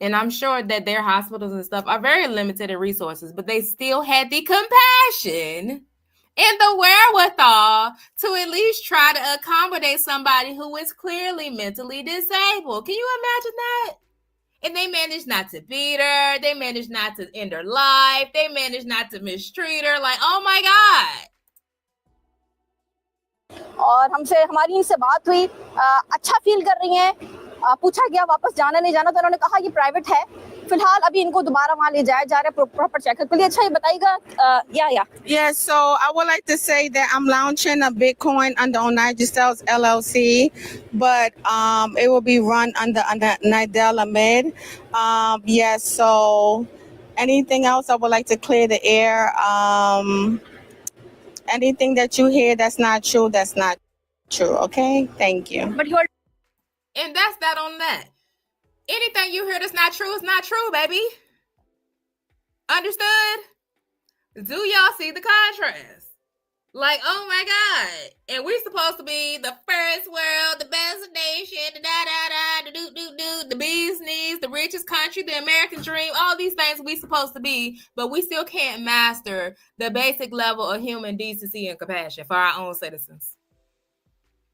and I'm sure that their hospitals and stuff are very limited in resources, but they still had the compassion and the wherewithal to at least try to accommodate somebody who is clearly mentally disabled. Can you imagine that? And they managed not to beat her. They managed not to end her life. They managed not to mistreat her. Like, oh my God. और हमारी इनसे बात हुई, अच्छा feel कर रही हैं। पूछा गया वापस जाना नहीं जाना, तो उन्होंने कहा ये प्राइवेट है, फिलहाल अभी इनको दोबारा वहाँ ले जाया जा रहा है प्रॉपर चेकअप के लिए। अच्छा, ये बताइएगा, Yeah, so I would like to say that I'm launching a Bitcoin under Onijah Sales LLC, but it will be run under Nidal Ahmed. Yes, so anything else I would like to clear the air. Anything that you hear that's not true, that's not true. Okay, thank you. But you are, and that's that on that. Anything you hear that's not true is not true, baby. Understood? Do y'all see the contrast? Like, oh my God. And we're supposed to be the first world, the best nation, the business, the richest country, the American dream, all these things we supposed to be, but we still can't master the basic level of human decency and compassion for our own citizens.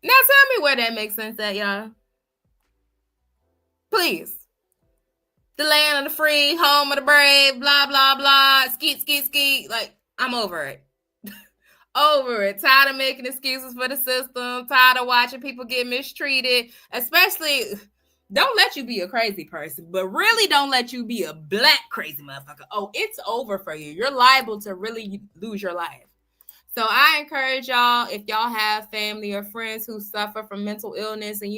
Now tell me where that makes sense at, y'all. Please. The land of the free, home of the brave, blah, blah, blah, skeet. Like, I'm over it. Over it. Tired of making excuses for the system. Tired of watching people get mistreated. Especially, don't let you be a crazy person, but really don't let you be a black crazy motherfucker. Oh, it's over for you. You're liable to really lose your life. So I encourage y'all, if y'all have family or friends who suffer from mental illness, and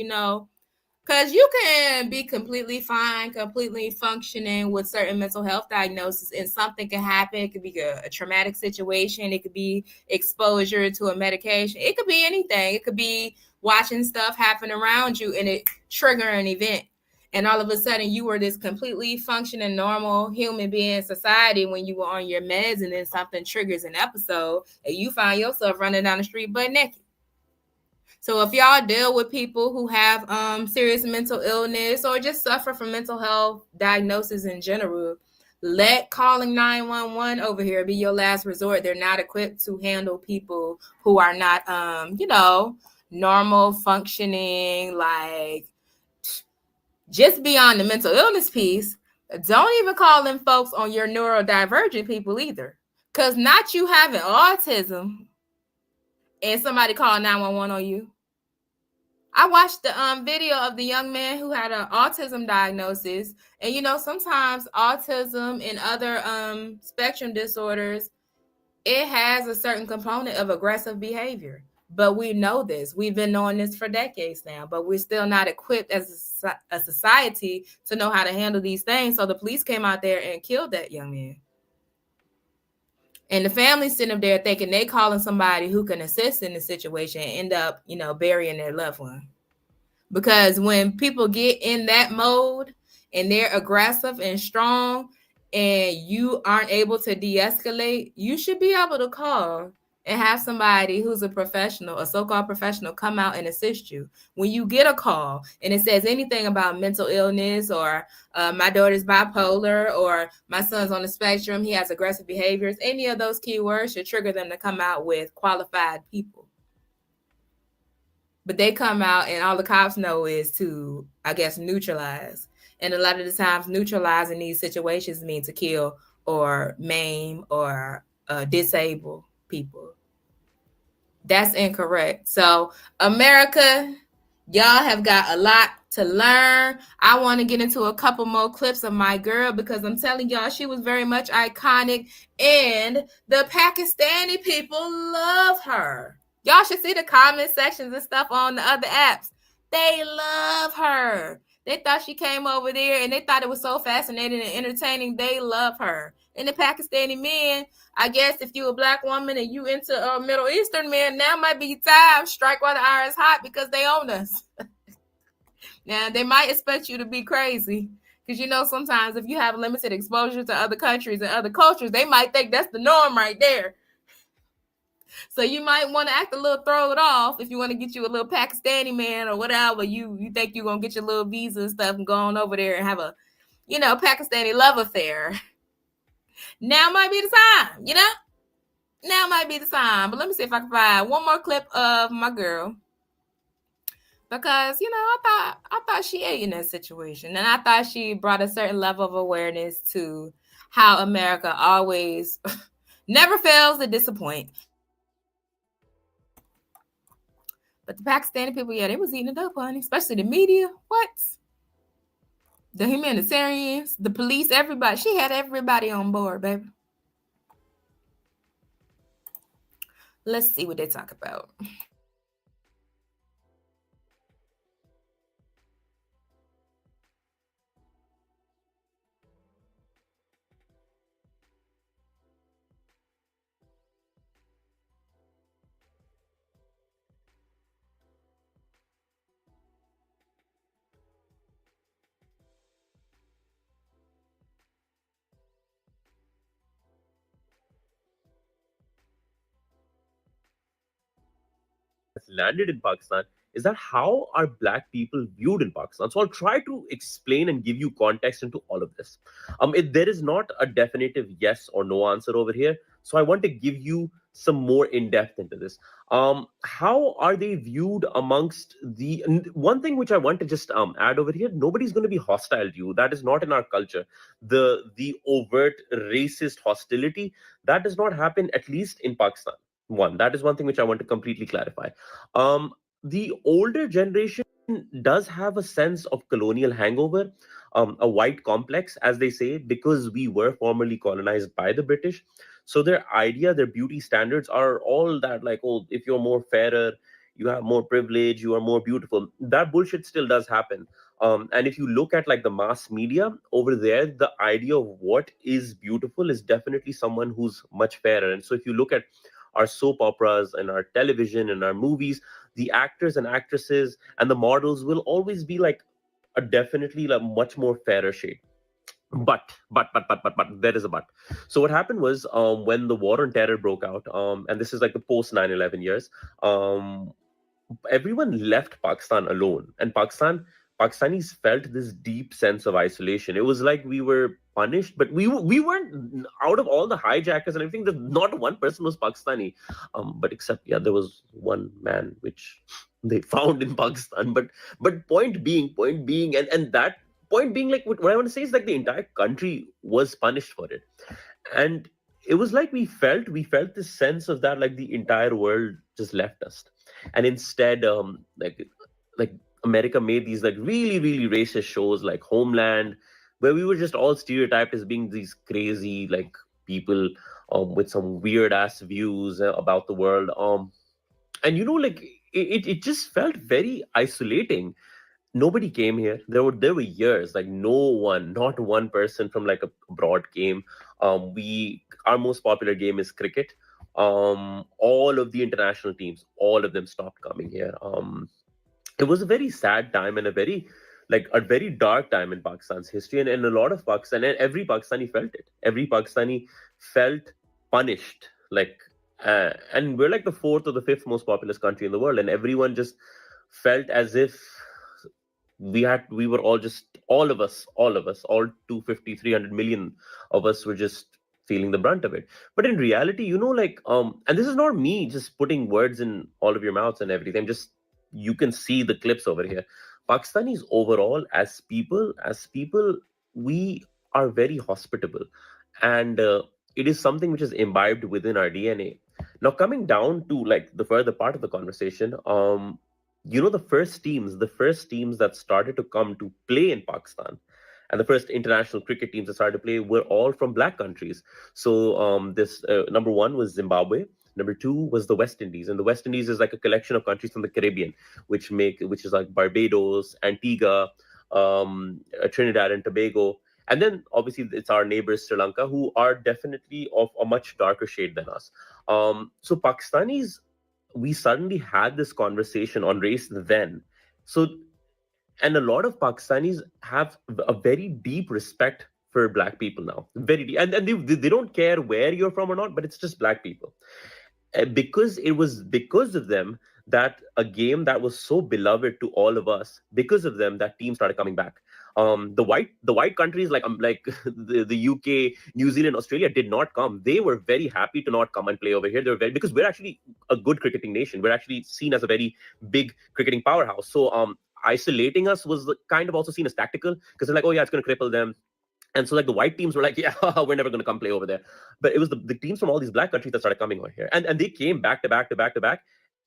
because you can be completely fine, completely functioning with certain mental health diagnoses, and something can happen. It could be a traumatic situation. It could be exposure to a medication. It could be anything. It could be watching stuff happen around you and it trigger an event. And all of a sudden you were this completely functioning, normal human being in society when you were on your meds, and then something triggers an episode and you find yourself running down the street butt naked. So if y'all deal with people who have serious mental illness or just suffer from mental health diagnosis in general, let calling 911 over here be your last resort. They're not equipped to handle people who are not, normal functioning, like just beyond the mental illness piece. Don't even call them folks on your neurodivergent people either. Because not you having autism and somebody called 911 on you. I watched the video of the young man who had an autism diagnosis. And, sometimes autism and other spectrum disorders, it has a certain component of aggressive behavior. But we know this. We've been knowing this for decades now. But we're still not equipped as a society to know how to handle these things. So the police came out there and killed that young man. And the family's sitting up there thinking they calling somebody who can assist in the situation and end up, burying their loved one. Because when people get in that mode and they're aggressive and strong and you aren't able to de-escalate, you should be able to call and have somebody who's a professional, a so-called professional, come out and assist you. When you get a call and it says anything about mental illness or my daughter's bipolar or my son's on the spectrum, he has aggressive behaviors, any of those keywords should trigger them to come out with qualified people. But they come out and all the cops know is to, I guess, neutralize. And a lot of the times neutralizing these situations mean to kill or maim or disable people. That's incorrect. So America, y'all have got a lot to learn. I want to get into a couple more clips of my girl because I'm telling y'all she was very much iconic and the Pakistani people love her. Y'all should see the comment sections and stuff on the other apps. They love her. They thought she came over there and they thought it was so fascinating and entertaining. They love her. And the Pakistani men, I guess if you're a black woman and you into Middle Eastern men, now might be time strike while the iron's hot because they own us. Now, they might expect you to be crazy because, sometimes if you have limited exposure to other countries and other cultures, they might think that's the norm right there. So you might want to act a little throw it off if you want to get you a little Pakistani man or whatever. You think you're going to get your little visa and stuff and go on over there and have a, Pakistani love affair. Now might be the time, Now might be the time. But let me see if I can find one more clip of my girl. Because, I thought she ate in that situation. And I thought she brought a certain level of awareness to how America always never fails to disappoint. But the Pakistani people, yeah, they was eating it up, honey. Especially the media. What? The humanitarians, the police, everybody. She had everybody on board, baby. Let's see what they talk about. Landed in Pakistan is that how are black people viewed in Pakistan? So I'll try to explain and give you context into all of this. There is not a definitive yes or no answer over here. So I want to give you some more in depth into this. How are they viewed amongst the one thing which I want to just add over here? Nobody's going to be hostile to you. That is not in our culture. The overt racist hostility that does not happen, at least in Pakistan. That is one thing which I want to completely clarify. The older generation does have a sense of colonial hangover, a white complex, as they say, because we were formerly colonized by the British. So their idea, their beauty standards are all that, like, oh, if you're more fairer, you have more privilege, you are more beautiful. That bullshit still does happen. And if you look at like the mass media over there, the idea of what is beautiful is definitely someone who's much fairer. And so if you look at our soap operas and our television and our movies, the actors and actresses and the models will always be like a definitely like much more fairer shade. But there is a but. So what happened was when the war on terror broke out, and this is like the post 9/11 years, everyone left Pakistan alone, and Pakistanis felt this deep sense of isolation. It was like we were punished, but we weren't. Out of all the hijackers and everything, not one person was Pakistani, but except there was one man which they found in Pakistan. But point being, and that point being, like what I want to say is like the entire country was punished for it, and it was like we felt this sense of that, like the entire world just left us, and instead like America made these like really racist shows like Homeland, where we were just all stereotyped as being these crazy like people with some weird ass views about the world, and like it just felt very isolating. Nobody came here. There were years like not one person from like abroad came. Our most popular game is cricket. All of the international teams, all of them stopped coming here. It was a very sad time and a very dark time in Pakistan's history, and a lot of Pakistan, and every Pakistani felt it. Every Pakistani felt punished, and we're like the fourth or the fifth most populous country in the world, and everyone just felt as if we were all of us, all 250, 300 million of us were just feeling the brunt of it. But in reality, and this is not me just putting words in all of your mouths and everything, you can see the clips over here. Pakistanis overall, as people, we are very hospitable, and it is something which is imbibed within our DNA. Now, coming down to like the further part of the conversation, the first teams that started to come to play in Pakistan, and the first international cricket teams that started to play were all from black countries. So this number one was Zimbabwe. Number two was the West Indies, and the West Indies is like a collection of countries from the Caribbean, which is like Barbados, Antigua, Trinidad and Tobago, and then obviously it's our neighbors Sri Lanka, who are definitely of a much darker shade than us. So Pakistanis, we suddenly had this conversation on race then. So, and a lot of Pakistanis have a very deep respect for black people now, very deep, and they don't care where you're from or not, but it's just black people. Because it was because of them that a game that was so beloved to all of us, because of them, that team started coming back. The white countries like the UK, New Zealand, Australia did not come. They were very happy to not come and play over here. Because we're actually a good cricketing nation. We're actually seen as a very big cricketing powerhouse. So isolating us was kind of also seen as tactical, because they're like, oh yeah, it's going to cripple them. And so like the white teams were like, yeah, we're never going to come play over there. But it was the teams from all these black countries that started coming over here. And they came back to back.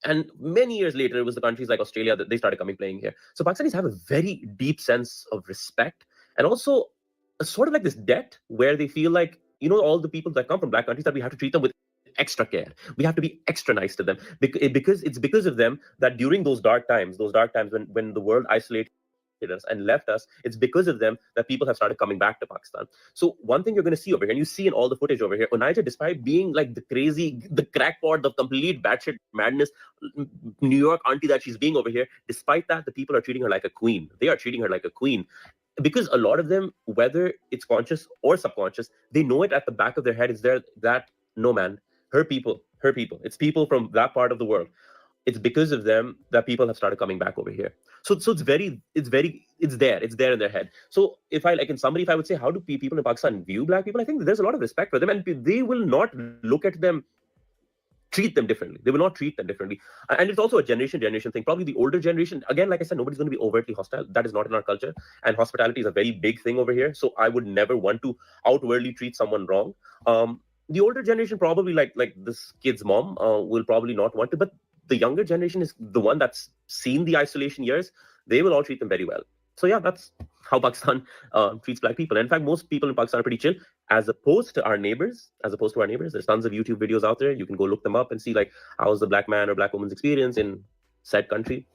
And many years later, it was the countries like Australia that they started playing here. So Pakistanis have a very deep sense of respect, and also a sort of like this debt where they feel like, all the people that come from black countries, that we have to treat them with extra care. We have to be extra nice to them, because it's because of them that during those dark times when the world isolated us and left us, it's because of them that people have started coming back to Pakistan. So one thing you're going to see over here, and you see in all the footage over here, Onijah, despite being like the crackpot, the complete batshit madness New York auntie that she's being over here, despite that, the people are treating her like a queen. They are treating her like a queen. Because a lot of them, whether it's conscious or subconscious, they know it at the back of their head is there that, no man, her people, it's people from that part of the world. It's because of them that people have started coming back over here. So it's there in their head. So if I would say, how do people in Pakistan view black people? I think there's a lot of respect for them, and they will not look at them, treat them differently. They will not treat them differently. And it's also a generation thing. Probably the older generation, again, like I said, nobody's going to be overtly hostile. That is not in our culture. And hospitality is a very big thing over here. So I would never want to outwardly treat someone wrong. The older generation, probably like this kid's mom, will probably not want to. But the younger generation is the one that's seen the isolation years. They will all treat them very well. So yeah, that's how Pakistan treats black people. And in fact, most people in Pakistan are pretty chill, as opposed to our neighbors. There's tons of YouTube videos out there. You can go look them up and see, like, how's the black man or black woman's experience in said country.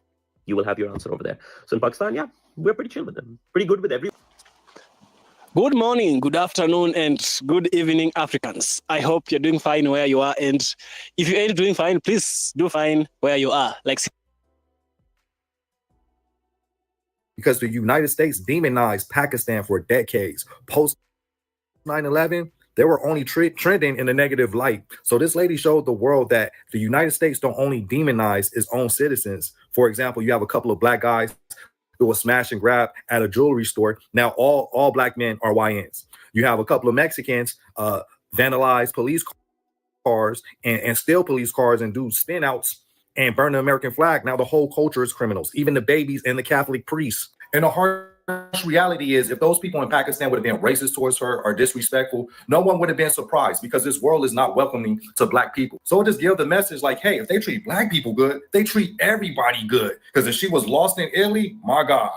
You will have your answer over there. So in Pakistan, yeah, we're pretty chill with them. Pretty good with everyone. Good morning, good afternoon, and good evening, Africans. I hope you're doing fine where you are. And if you ain't doing fine, please do fine where you are. Because the United States demonized Pakistan for decades. Post 9/11, they were only trending in a negative light. So this lady showed the world that the United States don't only demonize its own citizens. For example, you have a couple of black guys who will smash and grab at a jewelry store. Now all black men are YNs. You have a couple of Mexicans vandalize police cars and steal police cars and do spin outs and burn the American flag. Now the whole culture is criminals, even the babies and the Catholic priests. And the harsh reality is, if those people in Pakistan would have been racist towards her or disrespectful, no one would have been surprised, because this world is not welcoming to black people. So it just gives the message like, hey, if they treat black people good, they treat everybody good. Because if she was lost in Italy, my God,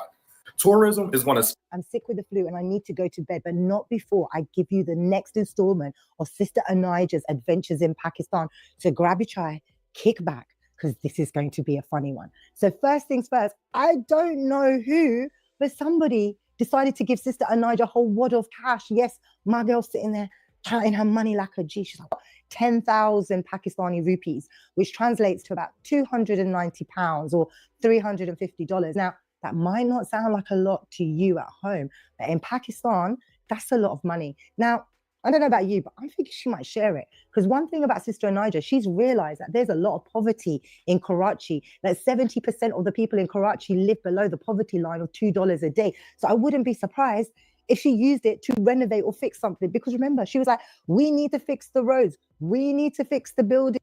tourism is going to... I'm sick with the flu and I need to go to bed, but not before I give you the next installment of Sister Onijah's Adventures in Pakistan. So grab your chai, kick back, because this is going to be a funny one. So first things first, I don't know who, but somebody decided to give Sister Onijah a whole wad of cash. Yes, my girl's sitting there counting her money like a G. She's like, 10,000 Pakistani rupees, which translates to about £290 or $350. Now, that might not sound like a lot to you at home, but in Pakistan, that's a lot of money. Now, I don't know about you, but I'm thinking she might share it. Because one thing about Sister Onijah, she's realized that there's a lot of poverty in Karachi. That 70% of the people in Karachi live below the poverty line of $2 a day. So I wouldn't be surprised if she used it to renovate or fix something. Because remember, she was like, we need to fix the roads. We need to fix the building.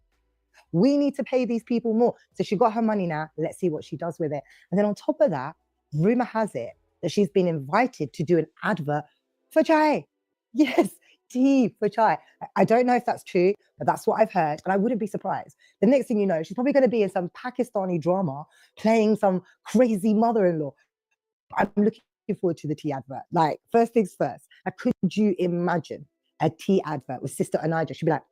We need to pay these people more. So she got her money now. Let's see what she does with it. And then on top of that, rumor has it that she's been invited to do an advert for chai. Yes. Tea for chai. I don't know if that's true, but that's what I've heard, and I wouldn't be surprised. The next thing you know, she's probably going to be in some Pakistani drama playing some crazy mother-in-law. I'm looking forward to the tea advert. Like, first things first, could you imagine a tea advert with Sister Onijah? She'd be like,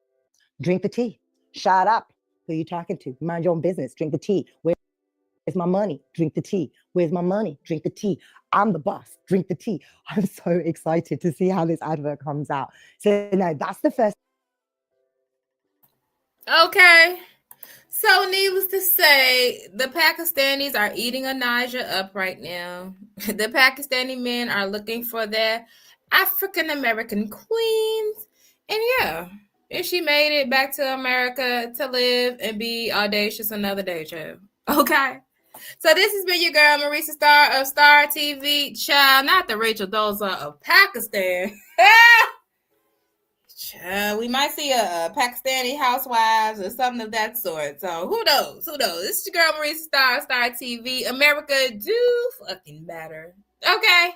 drink the tea. Shut up. Who are you talking to? Mind your own business. Drink the tea. Where's my money? Drink the tea. Where's my money? Drink the tea. I'm the boss. Drink the tea. I'm so excited to see how this advert comes out. So no, that's the first. Okay. So needless to say, the Pakistanis are eating Onijah up right now. The Pakistani men are looking for their African-American queens. And yeah, if she made it back to America to live and be audacious another day, child. Okay. So this has been your girl, Marisa Star of Star TV. Child, not the Rachel Dolezal of Pakistan. Child, we might see a Pakistani housewives or something of that sort. So who knows? This is your girl, Marisa Star of Star TV. America do fucking matter. Okay.